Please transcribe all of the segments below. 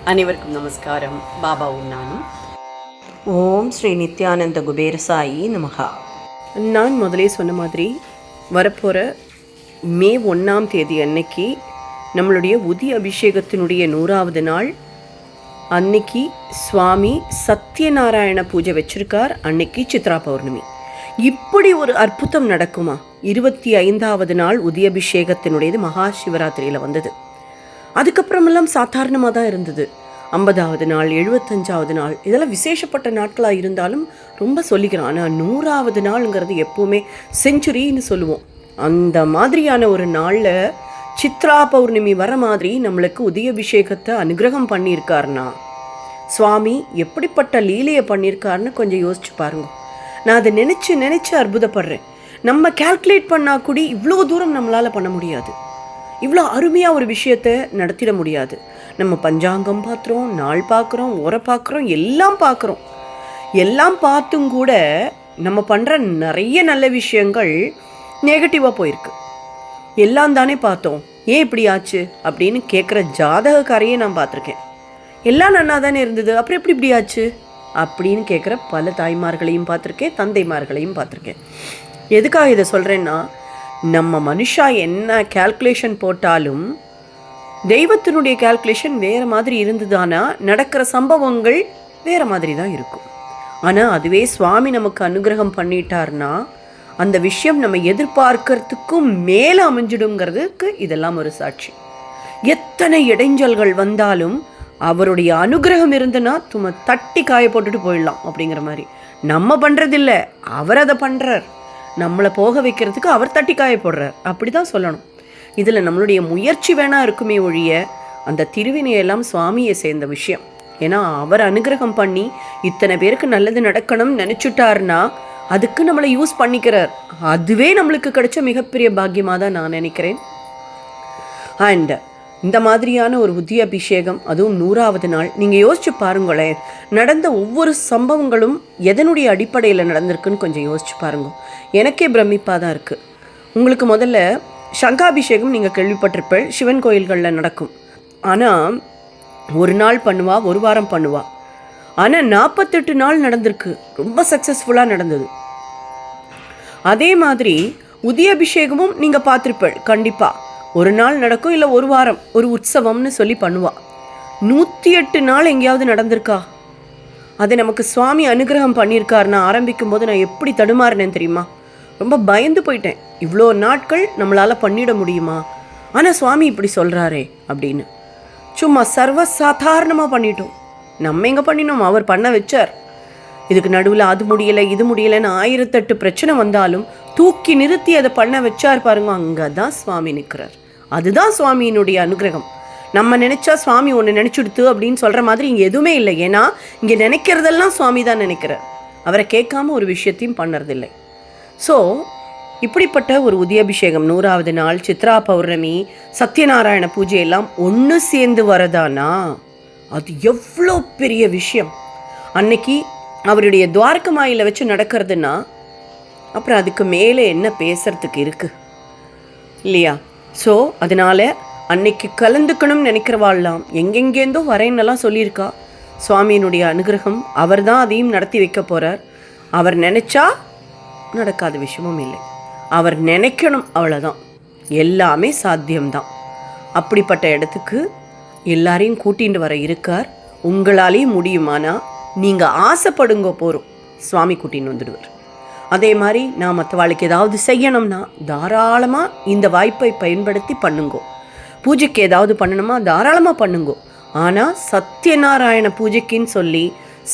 அனைவருக்கும் நமஸ்காரம். பாபாவும் நானும். ஓம் ஸ்ரீ நித்யானந்த குபேரசாயி நமகா. நான் முதலே சொன்ன மாதிரி வரப்போகிற மே 1ஆம் தேதி அன்னைக்கு நம்மளுடைய உதி அபிஷேகத்தினுடைய 100வது நாள். அன்னைக்கு சுவாமி சத்யநாராயண பூஜை வச்சிருக்கார். அன்னைக்கு சித்ரா பௌர்ணமி. இப்படி ஒரு அற்புதம் நடக்குமா? 25வது நாள் உதி அபிஷேகத்தினுடையது மகா சிவராத்திரியில் வந்தது. அதுக்கப்புறமெல்லாம் சாதாரணமாக தான் இருந்தது. 50வது நாள், 75வது நாள், இதெல்லாம் விசேஷப்பட்ட நாட்களாக இருந்தாலும் ரொம்ப சொல்லிக்கிறோம். ஆனால் 100வது நாளுங்கிறது எப்போவுமே செஞ்சுரின்னு சொல்லுவோம். அந்த மாதிரியான ஒரு நாளில் சித்ரா பௌர்ணமி வர மாதிரி நம்மளுக்கு உதயாபிஷேகத்தை அனுகிரகம் பண்ணியிருக்காருனா சுவாமி எப்படிப்பட்ட லீலையை பண்ணியிருக்காருன்னு கொஞ்சம் யோசிச்சு பாருங்க. நான் அதை நினச்சி அற்புதப்படுறேன். நம்ம கால்குலேட் பண்ணால் கூட இவ்வளோ தூரம் நம்மளால் பண்ண முடியாது. இவ்வளோ அருமையாக ஒரு விஷயத்தை நடத்திட முடியாது. நம்ம பஞ்சாங்கம் பார்க்குறோம், நாள் பார்க்குறோம், உரை பார்க்குறோம், எல்லாம் பார்த்தும் கூட நம்ம பண்ணுற நிறைய நல்ல விஷயங்கள் நெகட்டிவாக போயிருக்கு. எல்லாம் தானே பார்த்தோம், ஏன் இப்படி ஆச்சு அப்படின்னு கேட்குற ஜாதகக்காரையே நான் பார்த்துருக்கேன். எல்லாம் நன்னா தானே இருந்தது, அப்புறம் எப்படி இப்படி ஆச்சு அப்படின்னு கேட்குற பல தாய்மார்களையும் பார்த்துருக்கேன், தந்தைமார்களையும் பார்த்துருக்கேன். எதுக்காக இதை சொல்கிறேன்னா, நம்ம மனுஷா என்ன கால்குலேஷன் போட்டாலும் தெய்வத்தினுடைய கால்குலேஷன் வேறு மாதிரி இருந்ததுன்னா நடக்கிற சம்பவங்கள் வேறு மாதிரி தான் இருக்கும். ஆனால் அதுவே சுவாமி நமக்கு அனுகிரகம் பண்ணிட்டார்னா அந்த விஷயம் நம்ம எதிர்பார்க்கறதுக்கும் மேலே அமைஞ்சிடுங்கிறதுக்கு இதெல்லாம் ஒரு சாட்சி. எத்தனை இடைஞ்சல்கள் வந்தாலும் அவருடைய அனுகிரகம் இருந்துன்னா தும்ம தட்டி காய போட்டுட்டு போயிடலாம் அப்படிங்கிற மாதிரி. நம்ம பண்ணுறதில்ல, அவர் அதை பண்ணுறார். நம்மளை போக வைக்கிறதுக்கு அவர் தட்டி காய போடுறார், அப்படி தான் சொல்லணும். இதில் நம்மளுடைய முயற்சி வேணா இருக்குமே ஒழிய அந்த திருவினையெல்லாம் சுவாமியை சேர்ந்த விஷயம். ஏன்னா அவர் அனுகிரகம் பண்ணி இத்தனை பேருக்கு நல்லது நடக்கணும்னு நினச்சிட்டாருன்னா அதுக்கு நம்மளை யூஸ் பண்ணிக்கிறார். அதுவே நம்மளுக்கு கிடைச்ச மிகப்பெரிய பாக்கியமாக தான் நான் நினைக்கிறேன். அண்ட் இந்த மாதிரியான ஒரு உதி அபிஷேகம், அதுவும் 100வது நாள், நீங்கள் யோசிச்சு பாருங்களேன். நடந்த ஒவ்வொரு சம்பவங்களும் எதனுடைய அடிப்படையில் நடந்திருக்குன்னு கொஞ்சம் யோசிச்சு பாருங்க. எனக்கே பிரமிப்பாக தான் இருக்குது. உங்களுக்கு முதல்ல சங்காபிஷேகம் நீங்கள் கேள்விப்பட்டிருப்பேன், சிவன் கோயில்களில் நடக்கும். ஆனால் ஒரு நாள் பண்ணுவா, ஒரு வாரம் பண்ணுவா. ஆனால் 48 நாள் நடந்திருக்கு, ரொம்ப சக்ஸஸ்ஃபுல்லாக நடந்தது. அதே மாதிரி உதி அபிஷேகமும் நீங்கள் பார்த்துருப்பேன் கண்டிப்பாக. ஒரு நாள் நடக்கும், இல்லை ஒரு வாரம், ஒரு உற்சவம்னு சொல்லி பண்ணுவா. 108 நாள் எங்கேயாவது நடந்திருக்கா? அதை நமக்கு சுவாமி அனுகிரகம் பண்ணியிருக்காருன்னா ஆரம்பிக்கும் போது நான் எப்படி தடுமாறினேன் தெரியுமா? ரொம்ப பயந்து போயிட்டேன். இவ்வளோ நாட்கள் நம்மளால் பண்ணிட முடியுமா? ஆனால் சுவாமி இப்படி சொல்கிறாரே அப்படின்னு சும்மா சர்வசாதாரணமாக பண்ணிட்டோம். நம்ம எங்கே பண்ணினோம், அவர் பண்ண வச்சார். இதுக்கு நடுவில் அது முடியலை இது முடியலைன்னு 1008 பிரச்சனை வந்தாலும் தூக்கி நிறுத்தி அதை பண்ண வச்சார் பாருங்க. அங்கே தான் சுவாமி நிற்கிறார். அதுதான் சுவாமியினுடைய அனுகிரகம். நம்ம நினச்சா சுவாமி ஒன்று நினச்சிடுத்து அப்படின்னு சொல்கிற மாதிரி இங்கே எதுவுமே இல்லை. ஏன்னா இங்கே நினைக்கிறதெல்லாம் சுவாமி தான் நினைக்கிறார். அவரை கேட்காம ஒரு விஷயத்தையும் பண்ணுறதில்லை. ஸோ இப்படிப்பட்ட ஒரு உதயாபிஷேகம் 100வது நாள், சித்ரா பௌர்ணமி, சத்யநாராயண பூஜை எல்லாம் ஒன்று சேர்ந்து வரதானா அது எவ்வளோ பெரிய விஷயம். அன்னைக்கு அவருடைய துவாரகமாயில் வச்சு நடக்கிறதுனா அப்புறம் அதுக்கு மேலே என்ன பேசுறதுக்கு இருக்குது இல்லையா? ஸோ அதனால் அன்னைக்கு கலந்துக்கணும்னு நினைக்கிறவாள்லாம் எங்கெங்கேருந்தோ வரேன்னெல்லாம் சொல்லியிருக்கா. சுவாமியினுடைய அனுகிரகம், அவர் தான் அதையும் நடத்தி வைக்க போகிறார். அவர் நினச்சா நடக்காத விஷயமும் இல்லை. அவர் நினைக்கணும், அவ்வளோதான். எல்லாமே சாத்தியம்தான். அப்படிப்பட்ட இடத்துக்கு எல்லாரையும் கூட்டிகிட்டு வர இருக்கார். உங்களாலேயும் முடியுமானா நீங்கள் ஆசைப்படுங்க போகிறோம், சுவாமி கூட்டின்னு வந்துடுவார். அதே மாதிரி நான் மற்றவாளுக்கு ஏதாவது செய்யணும்னா தாராளமாக இந்த வாய்ப்பை பயன்படுத்தி பண்ணுங்கோ. பூஜைக்கு ஏதாவது பண்ணணுமா தாராளமாக பண்ணுங்கோ. ஆனால் சத்யநாராயண பூஜைக்குன்னு சொல்லி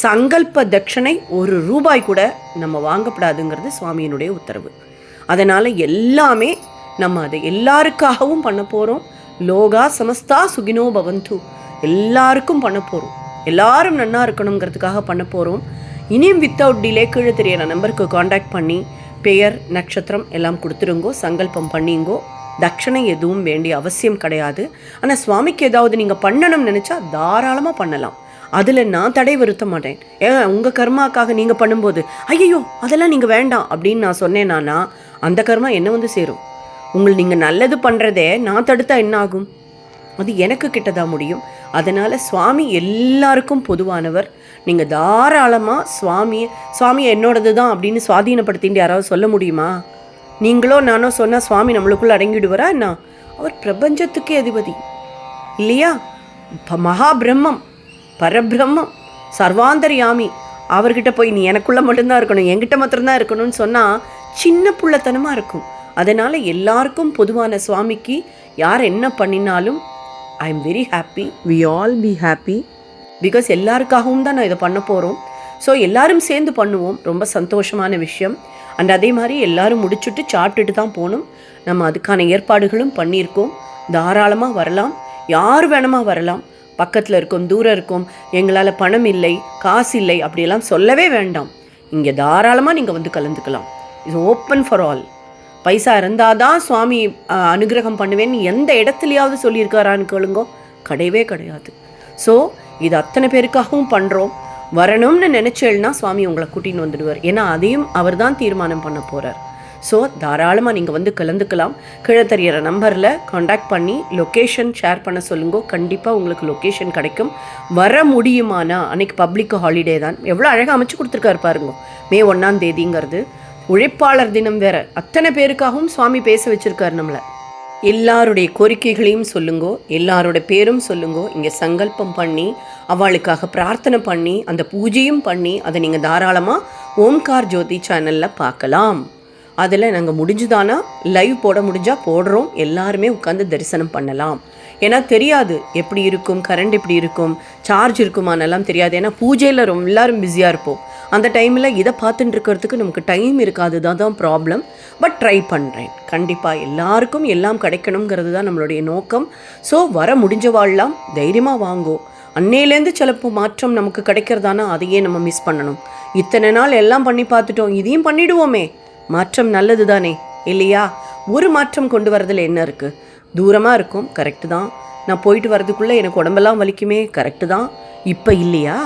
சங்கல்ப தட்சணை 1 ரூபாய் கூட நம்ம வாங்கப்படாதுங்கிறது சுவாமியினுடைய உத்தரவு. அதனால் எல்லாமே நம்ம அதை எல்லாருக்காகவும் பண்ண போகிறோம். லோகா சமஸ்தா சுகினோ பவந்து, எல்லாருக்கும் பண்ண போகிறோம். எல்லாரும் நன்னா இருக்கணுங்கிறதுக்காக பண்ண போகிறோம். இனியும் வித்தவுட் டிலே கீழே தெரியற நம்பருக்கு காண்டாக்ட் பண்ணி பெயர், நட்சத்திரம் எல்லாம் கொடுத்துருங்கோ. சங்கல்பம் பண்ணிங்கோ. தட்சணை எதுவும் வேண்டிய அவசியம் கிடையாது. ஆனால் சுவாமிக்கு ஏதாவது நீங்கள் பண்ணணும்னு நினச்சா தாராளமாக பண்ணலாம். அதில் நான் தடை வருத்த மாட்டேன். உங்கள் கர்மாக்காக நீங்கள் பண்ணும்போது ஐயோ அதெல்லாம் நீங்கள் வேண்டாம் அப்படின்னு நான் சொன்னேன்னா அந்த கர்மா என்ன வந்து சேரும். நீங்கள் நல்லது பண்ணுறதே நான் தடுத்தா என்ன ஆகும்? அது எனக்கு கிட்டதான் முடியும். அதனால் சுவாமி எல்லாருக்கும் பொதுவானவர். நீங்கள் தாராளமாக சுவாமி என்னோடது தான் அப்படின்னு சுவாதீனப்படுத்திட்டு யாராவது சொல்ல முடியுமா? நீங்களோ நானோ சொன்னால் சுவாமி நம்மளுக்குள்ளே அடங்கிடுவாரா என்ன? அவர் பிரபஞ்சத்துக்கே அதிபதி இல்லையா? மகாபிரம்மம், பரபிரம்மம், சர்வாந்தர்யாமி. அவர்கிட்ட போய் நீ எனக்குள்ளே மட்டும்தான் இருக்கணும், என்கிட்ட மாத்திரம்தான் இருக்கணும்னு சொன்னால் சின்ன புள்ளத்தனமாக இருக்கும். அதனால் எல்லாருக்கும் பொதுவான சுவாமிக்கு யார் என்ன பண்ணினாலும் I am very happy, we all be happy. Because எல்லாருக்காகவும் தான் நான் இதை பண்ண போகிறோம். ஸோ எல்லாரும் சேர்ந்து பண்ணுவோம், ரொம்ப சந்தோஷமான விஷயம். அண்ட் அதே மாதிரி எல்லோரும் முடிச்சுட்டு சாப்பிட்டுட்டு தான் போகணும். நம்ம அதுக்கான ஏற்பாடுகளும் பண்ணியிருக்கோம். தாராளமாக வரலாம், யார் வேணுமா வரலாம். பக்கத்தில் இருக்கும், தூரம் இருக்கும், எங்களால் பணம் இல்லை, காசு இல்லை அப்படியெல்லாம் சொல்லவே வேண்டாம். இங்கே தாராளமாக நீங்கள் வந்து கலந்துக்கலாம். It's open for all. பைசா இருந்தால் தான் சுவாமி அனுகிரகம் பண்ணுவேன்னு எந்த இடத்துலையாவது சொல்லியிருக்காரான்னு கேளுங்கோ, கிடையவே கிடையாது. ஸோ இது அத்தனை பேருக்காகவும் பண்ணுறோம். வரணும்னு நினச்சேன்னா சுவாமி உங்களை கூட்டின்னு வந்துடுவார். ஏன்னா அதையும் அவர் தான் தீர்மானம் பண்ண போகிறார். ஸோ தாராளமாக நீங்கள் வந்து கலந்துக்கலாம். கீழே தெரியிற நம்பரில் காண்டாக்ட் பண்ணி லொக்கேஷன் ஷேர் பண்ண சொல்லுங்கோ. கண்டிப்பாக உங்களுக்கு லொக்கேஷன் கிடைக்கும். வர முடியுமானா, அன்றைக்கி பப்ளிக் ஹாலிடே தான். எவ்வளோ அழகாக அமைச்சு கொடுத்துருக்காரு பாருங்க. மே 1 உழைப்பாளர் தினம் வேற. அத்தனை பேருக்காகவும் சுவாமி பேச வச்சுருக்காரு நம்மளை. எல்லாருடைய கோரிக்கைகளையும் சொல்லுங்கோ, எல்லாரோட பேரும் சொல்லுங்கோ. இங்கே சங்கல்பம் பண்ணி அவளுக்காக பிரார்த்தனை பண்ணி அந்த பூஜையும் பண்ணி அதை நீங்கள் தாராளமாக ஓம்கார் ஜோதி சேனலில் பார்க்கலாம். அதில் நாங்கள் முடிஞ்சுதானா லைவ் போட முடிஞ்சால் போடுறோம். எல்லாருமே உட்காந்து தரிசனம் பண்ணலாம். ஏன்னா தெரியாது எப்படி இருக்கும், கரண்ட் எப்படி இருக்கும், சார்ஜ் இருக்குமானெல்லாம் தெரியாது. ஏன்னா பூஜையில் எல்லாரும் பிஸியாக இருப்போம். அந்த டைமில் இதை பார்த்துட்டு இருக்கிறதுக்கு நமக்கு டைம் இருக்காது. தான் ப்ராப்ளம். பட் ட்ரை பண்ணுறேன். கண்டிப்பாக எல்லாருக்கும் எல்லாம் கிடைக்கணுங்கிறது தான் நம்மளுடைய நோக்கம். ஸோ வர முடிஞ்சவாழலாம் தைரியமாக வாங்கோ. அன்னையிலேருந்து சிலப்போ மாற்றம் நமக்கு கிடைக்கிறதானா அதையே நம்ம மிஸ் பண்ணணும். இத்தனை நாள் எல்லாம் பண்ணி பார்த்துட்டோம், இதையும் பண்ணிவிடுவோமே. மாற்றம் நல்லது தானே இல்லையா? ஒரு மாற்றம் கொண்டு வரதில் என்ன இருக்குது? தூரமாக இருக்கும், கரெக்டு தான். நான் போயிட்டு வரதுக்குள்ளே எனக்கு உடம்பெல்லாம் வலிக்குமே, கரெக்டு தான். இப்போ இல்லையா?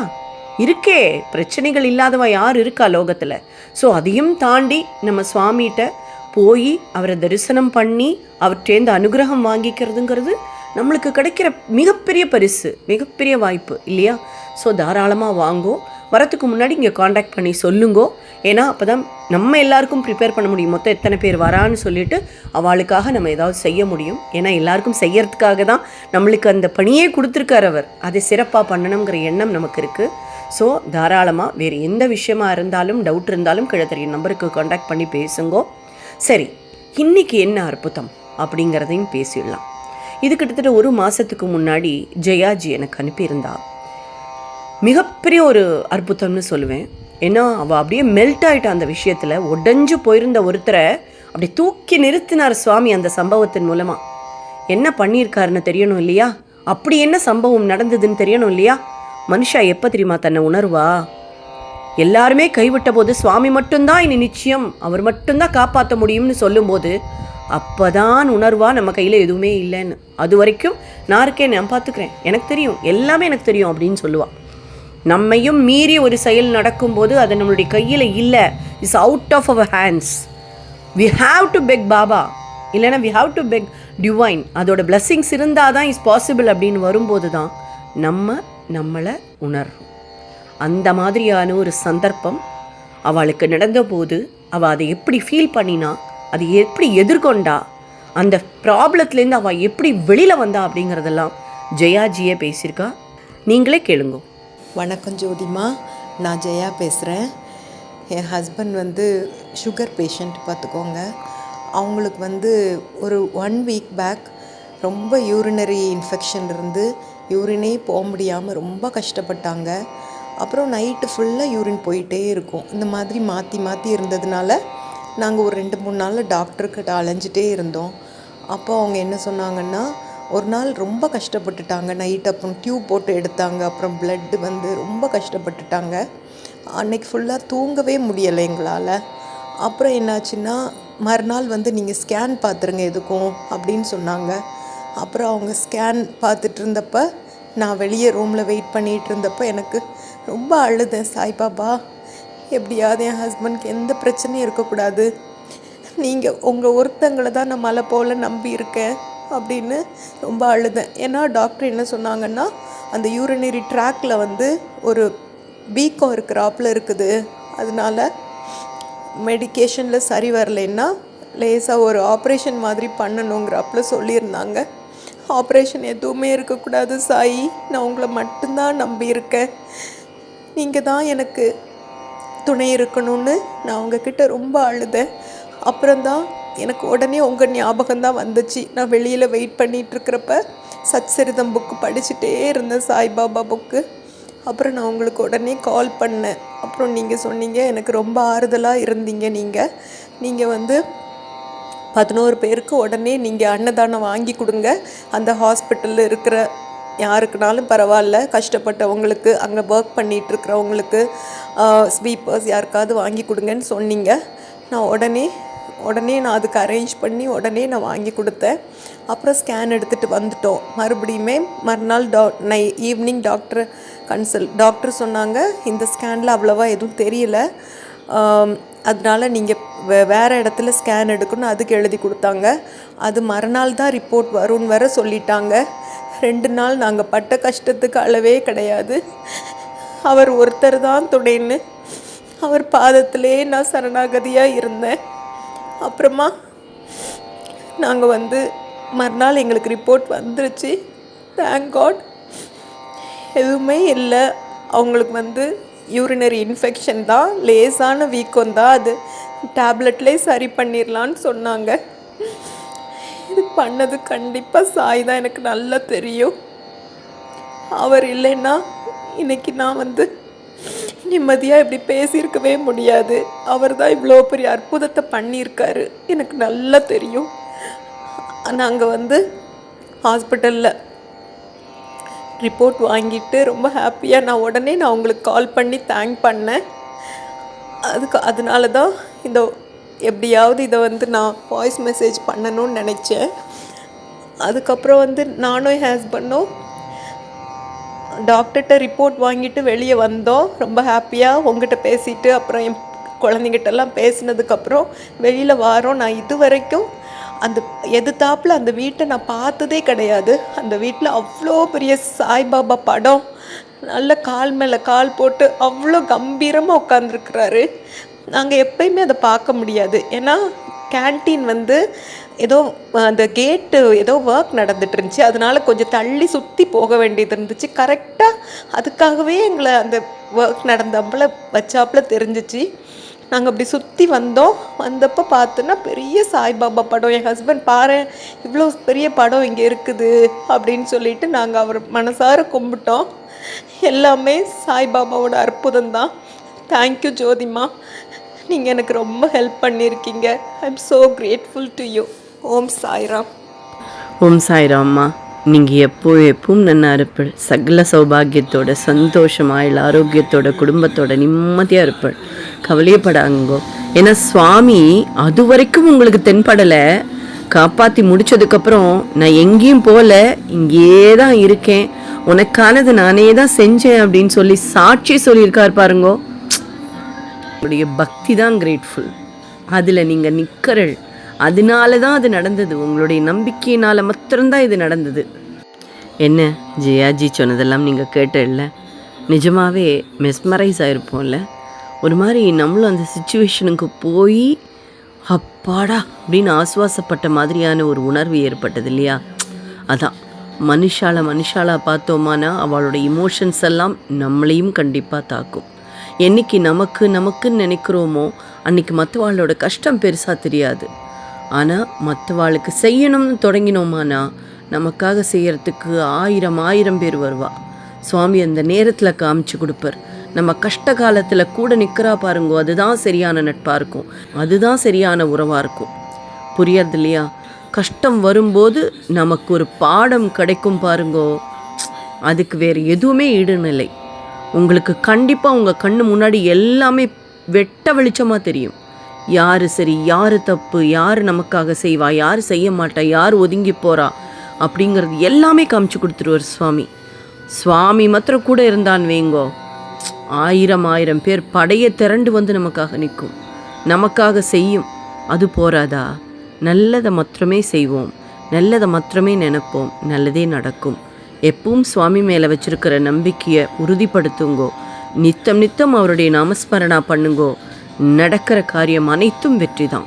இருக்கே, பிரச்சனைகள் இல்லாதவ யார் இருக்கா லோகத்தில்? ஸோ அதையும் தாண்டி நம்ம சுவாமிகிட்ட போய் அவரை தரிசனம் பண்ணி அவர்கிட்டேருந்து அனுகிரகம் வாங்கிக்கிறதுங்கிறது நம்மளுக்கு கிடைக்கிற மிகப்பெரிய பரிசு, மிகப்பெரிய வாய்ப்பு இல்லையா? ஸோ தாராளமாக வாங்கோ. வரத்துக்கு முன்னாடி இங்கே காண்டாக்ட் பண்ணி சொல்லுங்கோ. ஏன்னா அப்போ தான் நம்ம எல்லாருக்கும் ப்ரிப்பேர் பண்ண முடியும். மொத்தம் எத்தனை பேர் வரான்னு சொல்லிவிட்டு அவளுக்காக நம்ம ஏதாவது செய்ய முடியும். ஏன்னா எல்லாருக்கும் செய்யறதுக்காக தான் நம்மளுக்கு அந்த பணியே கொடுத்துருக்கார் அவர். அதை சிறப்பாக பண்ணணுங்கிற எண்ணம் நமக்கு இருக்குது. ஸோ தாராளமாக வேறு எந்த விஷயமா இருந்தாலும் டவுட் இருந்தாலும் கீழே தெரியும் நம்பருக்கு காண்டாக்ட் பண்ணி பேசுங்கோ. சரி, இன்றைக்கி என்ன அற்புதம் அப்படிங்கிறதையும் பேசிடலாம். இது கிட்டத்தட்ட 1 மாதத்துக்கு முன்னாடி ஜெயாஜி எனக்கு அனுப்பியிருந்தா. மிகப்பெரிய ஒரு அற்புதம்னு சொல்லுவேன். ஏன்னா அவள் அப்படியே மெல்ட் ஆகிட்டா. அந்த விஷயத்தில் உடஞ்சு போயிருந்த ஒருத்தரை அப்படி தூக்கி நிறுத்தினார் சுவாமி அந்த சம்பவத்தின் மூலமாக. என்ன பண்ணியிருக்காருன்னு தெரியணும் இல்லையா? அப்படி என்ன சம்பவம் நடந்ததுன்னு தெரியணும் இல்லையா? மனுஷா எப்போ தெரியுமா தன்னை உணர்வா? எல்லாருமே கைவிட்ட போது சுவாமி மட்டும்தான் இனி நிச்சயம், அவர் மட்டும்தான் காப்பாற்ற முடியும்னு சொல்லும்போது அப்போ தான் உணர்வா நம்ம கையில் எதுவுமே இல்லைன்னு. அது வரைக்கும் நான் இருக்கேன், நான் பார்த்துக்கிறேன், எனக்கு தெரியும், எல்லாமே எனக்கு தெரியும் அப்படின்னு சொல்லுவாள். நம்மையும் மீறி ஒரு செயல் நடக்கும்போது அது நம்மளுடைய கையில் இல்லை, it's out of our hands. We have to beg Baba, இல்லைனா we have to beg divine. அதோட பிளெஸ்ஸிங்ஸ் இருந்தால் தான் இஸ் பாசிபிள் அப்படின்னு வரும்போது தான் நம்மளை உணர்றோம். அந்த மாதிரியான ஒரு சந்தர்ப்பம் அவளுக்கு நடந்தபோது அவள் அதை எப்படி ஃபீல் பண்ணினா, அதை எப்படி எதிர்கொண்டா, அந்த ப்ராப்ளத்துலேருந்து அவள் எப்படி வெளியில் வந்தா அப்படிங்கிறதெல்லாம் ஜெயாஜியே பேசியிருக்கா. நீங்களே கேளுங்க. வணக்கம் ஜோதிமா, நான் ஜெயா பேசுகிறேன். என் ஹஸ்பண்ட் சுகர் பேஷண்ட் பார்த்துக்கோங்க. அவங்களுக்கு ஒரு 1 வீக் பேக் ரொம்ப யூரினரி இன்ஃபெக்ஷன் இருந்து யூரினே போக முடியாமல் ரொம்ப கஷ்டப்பட்டாங்க. அப்புறம் நைட்டு ஃபுல்லாக யூரின் போயிட்டே இருக்கும். இந்த மாதிரி மாற்றி மாற்றி இருந்ததுனால நாங்கள் ஒரு 2-3 நாள் டாக்டர்கிட்ட அலைஞ்சிட்டே இருந்தோம். அப்போ அவங்க என்ன சொன்னாங்கன்னா, ஒரு நாள் ரொம்ப கஷ்டப்பட்டுட்டாங்க நைட். அப்புறம் டியூப் போட்டு எடுத்தாங்க. அப்புறம் பிளட்டு ரொம்ப கஷ்டப்பட்டுட்டாங்க. அன்னைக்கு ஃபுல்லாக தூங்கவே முடியலை எங்களால். அப்புறம் என்னாச்சுன்னா, மறுநாள் நீங்கள் ஸ்கேன் பார்த்துருங்க எதுக்கும் அப்படின்னு சொன்னாங்க. அப்புறம் அவங்க ஸ்கேன் பார்த்துட்டு இருந்தப்போ நான் வெளியே ரூமில் வெயிட் பண்ணிகிட்டு இருந்தப்போ எனக்கு ரொம்ப அழுதேன். சாய்பாபா, எப்படியாவது என் ஹஸ்பண்ட்க்கு எந்த பிரச்சனையும் இருக்கக்கூடாது, நீங்கள் உங்கள் ஒருத்தங்களை தான் நான் மலை போல் நம்பி இருக்கேன் அப்படின்னு ரொம்ப அழுதேன். ஏன்னா டாக்டர் என்ன சொன்னாங்கன்னா, அந்த யூரினரி ட்ராக்கில் வந்து ஒரு வீக்கம் இருக்கிறாப்புல இருக்குது. அதனால மெடிக்கேஷனில் சரி வரலைன்னா லேசாக ஒரு ஆப்ரேஷன் மாதிரி பண்ணணுங்கிறாப்புல சொல்லியிருந்தாங்க. ஆப்ரேஷன் எதுவுமே இருக்கக்கூடாது சாயி, நான் உங்களை மட்டும்தான் நம்பியிருக்கேன், நீங்கள் தான் எனக்கு துணை இருக்கணும்னு நான் உங்ககிட்ட ரொம்ப அழுதேன். அப்புறம்தான் எனக்கு உடனே உங்கள் ஞாபகம்தான் வந்துச்சு. நான் வெளியில் வெயிட் பண்ணிகிட்ருக்கிறப்ப சச்சரிதம் புக்கு படிச்சுட்டே இருந்தேன், சாய்பாபா புக்கு. அப்புறம் நான் உங்களுக்கு உடனே கால் பண்ணேன். அப்புறம் நீங்கள் சொன்னீங்க, எனக்கு ரொம்ப ஆறுதலாக இருந்தீங்க. நீங்கள் வந்து 11 பேருக்கு உடனே நீங்கள் அன்னதானம் வாங்கி கொடுங்க, அந்த ஹாஸ்பிட்டலில் இருக்கிற யாருக்குனாலும் பரவாயில்ல, கஷ்டப்பட்டவங்களுக்கு, அங்கே ஒர்க் பண்ணிகிட்ருக்கிறவங்களுக்கு, ஸ்வீப்பர்ஸ் யாருக்காவது வாங்கி கொடுங்கன்னு சொன்னீங்க. நான் உடனே நான் அதுக்கு அரேஞ்ச் பண்ணி உடனே நான் வாங்கி கொடுத்தேன். அப்புறம் ஸ்கேன் எடுத்துகிட்டு வந்துட்டோம். மறுபடியுமே மறுநாள் ஈவினிங் டாக்டர் சொன்னாங்க, இந்த ஸ்கேனில் அவ்வளோவா எதுவும் தெரியல, அதனால் நீங்கள் வேறு இடத்துல ஸ்கேன் எடுக்கணும், அதுக்கு எழுதி கொடுத்தாங்க. அது மறுநாள் தான் ரிப்போர்ட் வரும்னு வேற சொல்லிட்டாங்க. 2 நாள் நாங்கள் பட்ட கஷ்டத்துக்கு அளவே கிடையாது. அவர் ஒருத்தர் தான் துணைன்னு அவர் பாதத்திலே நான் சரணாகதியாக இருந்தேன். அப்புறமா நாங்கள் வந்து மறுநாள் எங்களுக்கு ரிப்போர்ட் வந்துருச்சு. தேங்க் காட், எதுவுமே இல்லை. அவங்களுக்கு வந்து யூரினரி இன்ஃபெக்ஷன் தான், லேசான வீக்கம் தான், அது டேப்லெட்லேயே சரி பண்ணிடலான்னு சொன்னாங்க. இது பண்ணது கண்டிப்பாக சாய் தான், எனக்கு நல்லா தெரியும். அவர் இல்லைன்னா இன்றைக்கி நான் வந்து நிம்மதியாக இப்படி பேசியிருக்கவே முடியாது. அவர் தான் இவ்வளோ பெரிய அற்புதத்தை பண்ணியிருக்காரு, எனக்கு நல்லா தெரியும். நாங்கள் வந்து ஹாஸ்பிட்டலில் ரிப்போர்ட் வாங்கிட்டு ரொம்ப ஹாப்பியாக நான் உடனே உங்களுக்கு கால் பண்ணி தேங்க் பண்ணேன். அதனால தான் எப்படியாவது இதை வந்து நான் வாய்ஸ் மெசேஜ் பண்ணணும்னு நினச்சேன். அதுக்கப்புறம் வந்து நானும் என் ஹஸ்பண்டும் டாக்டர்கிட்ட ரிப்போர்ட் வாங்கிட்டு வெளியே வந்தோம். ரொம்ப ஹாப்பியாக உங்ககிட்ட பேசிட்டு அப்புறம் என் குழந்தைங்கிட்டெல்லாம் பேசினதுக்கப்புறம் வெளியில் வாரோம். நான் இது வரைக்கும் அந்த எதிர்த்தாப்பில் அந்த வீட்டை நான் பார்த்ததே கிடையாது. அந்த வீட்டில் அவ்வளோ பெரிய சாய்பாபா படம், நல்ல கால் மேலே கால் போட்டு அவ்வளோ கம்பீரமாக உட்காந்துருக்குறாரு. நாங்கள் எப்பயுமே அதை பார்க்க முடியாது. ஏன்னா கேன்டீன் வந்து ஏதோ அந்த கேட்டு ஏதோ ஒர்க் நடந்துட்டு இருந்துச்சு, அதனால் கொஞ்சம் தள்ளி சுற்றி போக வேண்டியது இருந்துச்சு. கரெக்டாக அதுக்காகவே எங்களை அந்த ஒர்க் நடந்தாப்புல வச்சாப்புல தெரிஞ்சிச்சு. நாங்கள் அப்படி சுற்றி வந்தப்போ பார்த்தோன்னா பெரிய சாய்பாபா படம். என் ஹஸ்பண்ட் பாரு இவ்வளோ பெரிய படம் இங்கே இருக்குது அப்படின்னு சொல்லிட்டு நாங்கள் அவர் மனசார கும்பிட்டோம். எல்லாமே சாய்பாபாவோட அற்புதம் தான். தேங்க்யூ ஜோதிமா, நீங்கள் எனக்கு ரொம்ப ஹெல்ப் பண்ணியிருக்கீங்க. I am so grateful to you. Om Sairam. Om சாய்ராம்மா, நீங்கள் எப்பவும் நல்லா இருப்பள், சகல சௌபாகியத்தோட, சந்தோஷமாக, ஆரோக்கியத்தோட, குடும்பத்தோட நிம்மதியாக இருப்பள். கவலையப்படாங்கோ. ஏன்னா சுவாமி அது வரைக்கும் உங்களுக்கு தென்படலை. காப்பாற்றி முடித்ததுக்கப்புறம் நான் எங்கேயும் போகல, இங்கேயே தான் இருக்கேன், உனக்கானது நானே தான் செஞ்சேன் அப்படின்னு சொல்லி சாட்சி சொல்லியிருக்கார் பாருங்கோ. உங்களுடைய பக்தி தான் கிரேட்ஃபுல். அதில் நீங்கள் நிற்கிறள், அதனால தான் அது நடந்தது. உங்களுடைய நம்பிக்கையினால் மாத்திரம்தான் இது நடந்தது. என்ன ஜெயாஜி சொன்னதெல்லாம் நீங்கள் கேட்டல, நிஜமாகவே மெஸ்மரைஸ் ஆகிருப்போம்ல. ஒரு மாதிரி நம்மளும் அந்த சிச்சுவேஷனுக்கு போய் அப்பாடா அப்படின்னு ஆசுவாசப்பட்ட மாதிரியான ஒரு உணர்வு ஏற்பட்டது இல்லையா? அதான் மனுஷாலா பார்த்தோமானா அவளோட இமோஷன்ஸ் எல்லாம் நம்மளையும் கண்டிப்பாக தாக்கும். என்னைக்கு நமக்குன்னு நினைக்கிறோமோ அன்றைக்கி மற்றவாளோட கஷ்டம் பெருசாக தெரியாது. ஆனால் மற்றவாளுக்கு செய்யணும்னு தொடங்கினோமானா நமக்காக செய்கிறதுக்கு ஆயிரம் பேர் வருவா. சுவாமி அந்த நேரத்தில் காமிச்சு கொடுப்பார். நம்ம கஷ்ட காலத்தில் கூட நிற்கிறா பாருங்கோ, அதுதான் சரியான நட்பாக இருக்கும், அதுதான் சரியான உறவாக இருக்கும். புரியறது இல்லையா? கஷ்டம் வரும்போது நமக்கு ஒரு பாடம் கிடைக்கும் பாருங்கோ, அதுக்கு வேறு எதுவுமே ஈடுநிலை. உங்களுக்கு கண்டிப்பாக உங்கள் கண்ணு முன்னாடி எல்லாமே வெட்ட வெளிச்சமாக தெரியும். யார் சரி, யார் தப்பு, யார் நமக்காக செய்வா, யார் செய்ய மாட்டா, யார் ஒதுங்கி போகிறா அப்படிங்கிறது எல்லாமே காமிச்சு கொடுத்துருவார் சுவாமி. சுவாமி மாத்திரம் கூட இருந்தான் வைங்கோ, ஆயிரம் பேர் படையை திரண்டு வந்து நமக்காக நிற்கும், நமக்காக செய்யும். அது போராதா? நல்லதை மாத்திரமே செய்வோம், நல்லதை மாத்திரமே நினைப்போம், நல்லதே நடக்கும். எப்பவும் சுவாமி மேலே வச்சிருக்கிற நம்பிக்கையை உறுதிப்படுத்துங்கோ. நித்தம் நித்தம் அவருடைய நாமஸ்மரணா பண்ணுங்கோ. நடக்கிற காரியம் அனைத்தும் வெற்றி தான்.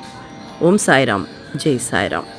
ஓம் சாய்ராம். ஜெய் சாய்ராம்.